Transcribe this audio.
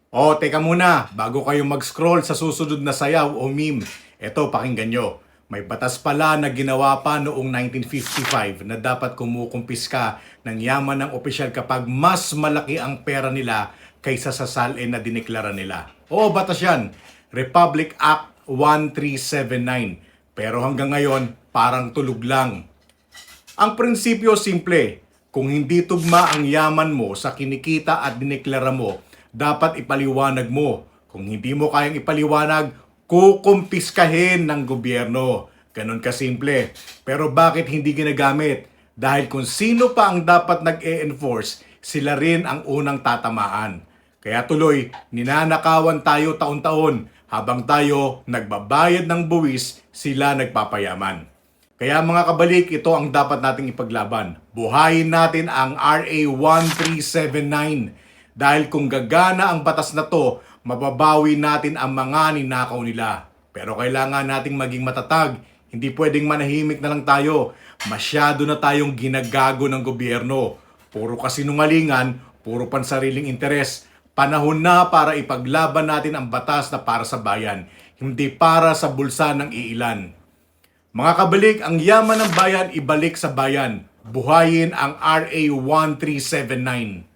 O, teka muna, bago kayo mag-scroll sa susunod na sayaw o meme, eto pakinggan nyo. May batas pala na ginawa pa noong 1955 na dapat kumukumpis ka ng yaman ng opisyal kapag mas malaki ang pera nila kaysa sa salin na dineklara nila. Oo, batas yan. Republic Act 1379. Pero hanggang ngayon, parang tulog lang. Ang prinsipyo simple, kung hindi tugma ang yaman mo sa kinikita at dineklara mo, dapat ipaliwanag mo. Kung hindi mo kayang ipaliwanag, kukumpiskahin ng gobyerno. Ganon kasimple. Pero bakit hindi ginagamit? Dahil kung sino pa ang dapat nag-e-enforce, sila rin ang unang tatamaan. Kaya tuloy, ninanakawan tayo taon-taon habang tayo nagbabayad ng buwis, sila nagpapayaman. Kaya mga kabalik, ito ang dapat nating ipaglaban. Buhayin natin ang RA 1379 dahil kung gagana ang batas na to, mababawi natin ang mga ninakaw nila. Pero kailangan nating maging matatag. Hindi pwedeng manahimik na lang tayo. Masyado na tayong ginagago ng gobyerno. Puro kasinungalingan, puro pansariling interes. Panahon na para ipaglaban natin ang batas na para sa bayan, hindi para sa bulsa ng iilan. Mga kabalik, ang yaman ng bayan ibalik sa bayan. Buhayin ang RA 1379.